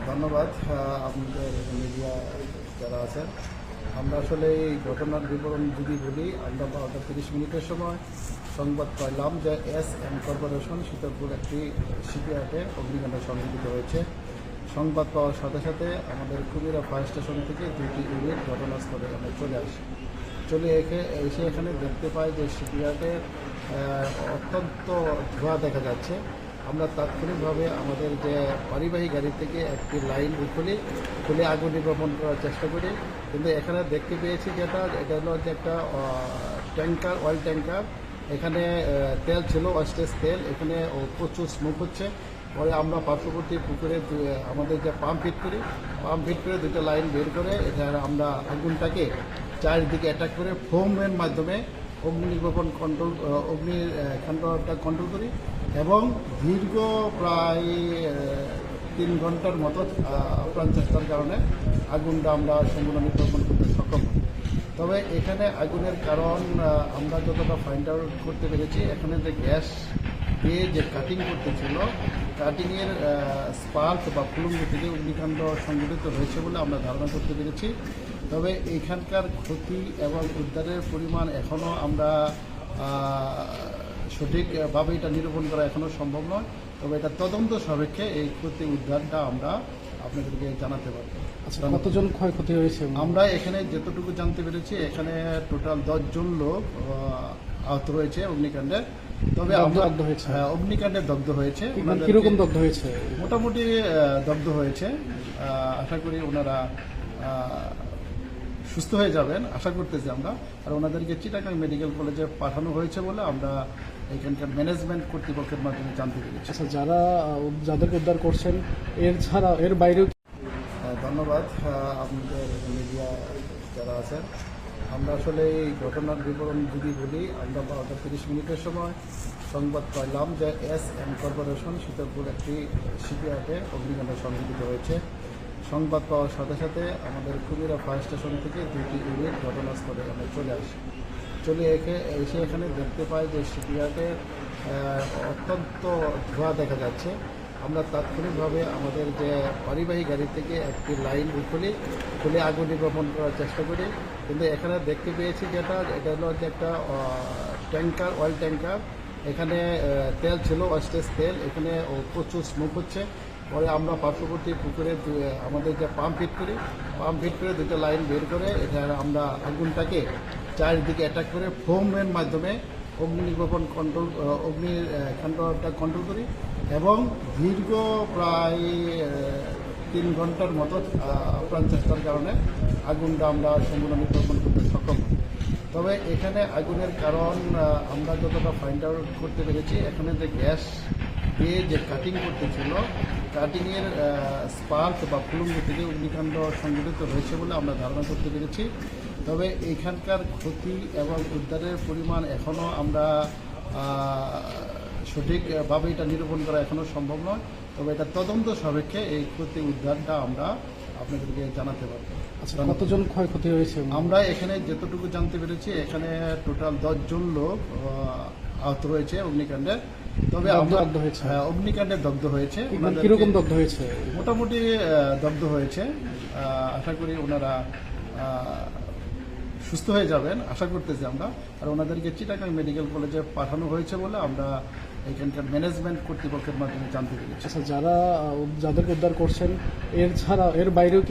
ধন্যবাদ আপনাদের মিডিয়া যারা আছেন। আমরা আসলে এই ঘটনার বিবরণ যদি বলি, আমরা 12:30 সময় সংবাদ পাইলাম যে এস.এম. কর্পোরেশন শীতলপুর একটি শিপইয়ার্ডে অগ্নিকাণ্ড সংঘটিত হয়েছে। সংবাদ পাওয়ার সাথে সাথে আমাদের কুমিরা ফায়ার স্টেশন থেকে 2টি ইউনিট ঘটনাস্থলে আমরা চলে এসে এখানে দেখতে পাই যে শিপইয়ার্ডে অত্যন্ত ধোঁয়া দেখা যাচ্ছে। আমরা তাৎক্ষণিকভাবে আমাদের যে পরিবাহী গাড়ি থেকে একটি লাইন খুলে আগুন নির্বাপন করার চেষ্টা করি, কিন্তু এখানে দেখতে পেয়েছি এটা হলো যে একটা ট্যাঙ্কার, অয়েল ট্যাঙ্কার। এখানে তেল ছিল, ওয়েস্টেজ তেল। এখানে প্রচুর স্মোক হচ্ছে। পরে আমরা পার্শ্ববর্তী পুকুরে আমাদের যে পাম্প ফিট করে 2টা লাইন বের করে এখানে আমরা আগুনটাকে চারিদিকে অ্যাটাক করে ফোমের মাধ্যমে অগ্নি নির্বাপন অগ্নির কাণ্ডটা কন্ট্রোল করি এবং দীর্ঘ প্রায় 3 ঘন্টার মতো আপ্রাণ চেষ্টার কারণে আগুনটা আমরা সম্পূর্ণ নির্বাপন করতে সক্ষম হই। তবে এখানে আগুনের কারণ আমরা যতটা ফাইন্ড আউট করতে পেরেছি, এখানে যে গ্যাস দিয়ে যে কাটিং করতেছিল, কাটিংয়ের স্পার্ক বা ফুলুঙ্গি থেকে অগ্নিকাণ্ড সংঘটিত হয়েছে বলে আমরা ধারণা করতে পেরেছি। তবে এখানকার ক্ষতি এবং উদ্ধারের পরিমাণ এখনও আমরা সঠিকভাবে এটা নিরূপণ করা এখনও সম্ভব নয়। তবে এটা তদন্ত সাপেক্ষে এই ক্ষতি উদ্ধারটা আমরা আপনাদেরকে জানাতে পারব। আচ্ছা, কতজন ক্ষয়ক্ষতি হয়েছে? আমরা এখানে যতটুকু জানতে পেরেছি, এখানে টোটাল 10 জন লোক আহত রয়েছে অগ্নিকাণ্ডে। তবে অগ্নিকাণ্ডে দগ্ধ হয়েছে। কিরকম দগ্ধ হয়েছে? মোটামুটি দগ্ধ হয়েছে। আশা করি ওনারা সুস্থ হয়ে যাবেন, আশা করতেছি আমরা। আর ওনাদেরকে চিটাগাং মেডিকেল কলেজে পাঠানো হয়েছে বলে আমরা এখানকার ম্যানেজমেন্ট কর্তৃপক্ষের মাধ্যমে জানতে পেরেছি। আচ্ছা, যাদেরকে উদ্ধার করছেন এর বাইরেও? ধন্যবাদ আপনাদের মিডিয়া যারা আছেন। আমরা আসলে এই ঘটনার বিবরণ যদি বলি, আমরা 12:30 সময় সংবাদ পাইলাম যে এস.এম. কর্পোরেশন শীতলপুর একটি শিপইয়ার্ডে অগ্নিকাণ্ড সংঘটিত হয়েছে। সংবাদ পাওয়ার সাথে সাথে আমাদের কুমিরা ফায়ার স্টেশন থেকে 2টি ইউনিট ঘটনাস্থলে আমরা চলে এসে এখানে দেখতে পাই যে শিপইয়ার্ডে অত্যন্ত ধোঁয়া দেখা যাচ্ছে। আমরা তাৎক্ষণিকভাবে আমাদের যে পরিবাহী গাড়ি থেকে একটি লাইন খুলে আগুন নির্বাপন করার চেষ্টা করি, কিন্তু এখানে দেখতে পেয়েছি এটা হলো যে একটা ট্যাঙ্কার, অয়েল ট্যাঙ্কার। এখানে তেল ছিল, ওয়েস্টেজ তেল। এখানে প্রচুর স্মোক হচ্ছে। পরে আমরা পার্শ্ববর্তী পুকুরে আমাদের যে পাম্প ফিট করে 2টা লাইন বের করে এখানে আমরা আগুনটাকে চারিদিকে অ্যাটাক করে ফোমের মাধ্যমে অগ্নি নির্বাপন অগ্নির কাণ্ডটা কন্ট্রোল করি এবং দীর্ঘ প্রায় 3 ঘন্টার মতো আপ্রাণ চেষ্টার কারণে আগুনটা আমরা সম্পূর্ণ নির্বাপন করতে সক্ষম হই। তবে এখানে আগুনের কারণ আমরা যতটা ফাইন্ড আউট করতে পেরেছি, এখানে যে গ্যাস দিয়ে যে কাটিং করতেছিল, কাটিংয়ের স্পার্ক বা ফুলুঙ্গি থেকে অগ্নিকাণ্ড সংঘটিত হয়েছে বলে আমরা ধারণা করতে পেরেছি। তবে এখানকার ক্ষতি এবং উদ্ধারের পরিমাণ এখনও আমরা সঠিকভাবে এটা নিরূপণ করা এখনও সম্ভব নয়। তবে এটা তদন্ত সাপেক্ষে এই ক্ষতি উদ্ধারটা আমরা আপনাদেরকে জানাতে পারব। আচ্ছা, কতজন ক্ষয়ক্ষতি হয়েছে? আমরা এখানে যতটুকু জানতে পেরেছি, এখানে টোটাল 10 জন লোক আহত রয়েছে অগ্নিকাণ্ডে। তবে অগ্নিকাণ্ডে দগ্ধ হয়েছে। কিরকম দগ্ধ হয়েছে? মোটামুটি দগ্ধ হয়েছে। আশা করি ওনারা সুস্থ হয়ে যাবেন, আশা করতেছি আমরা। আর ওনাদেরকে চিটাগাং মেডিকেল কলেজে পাঠানো হয়েছে বলে আমরা এখানকার ম্যানেজমেন্ট কর্তৃপক্ষের মাধ্যমে জানতে পেরেছি। আচ্ছা, যাদেরকে উদ্ধার করছেন এর বাইরেও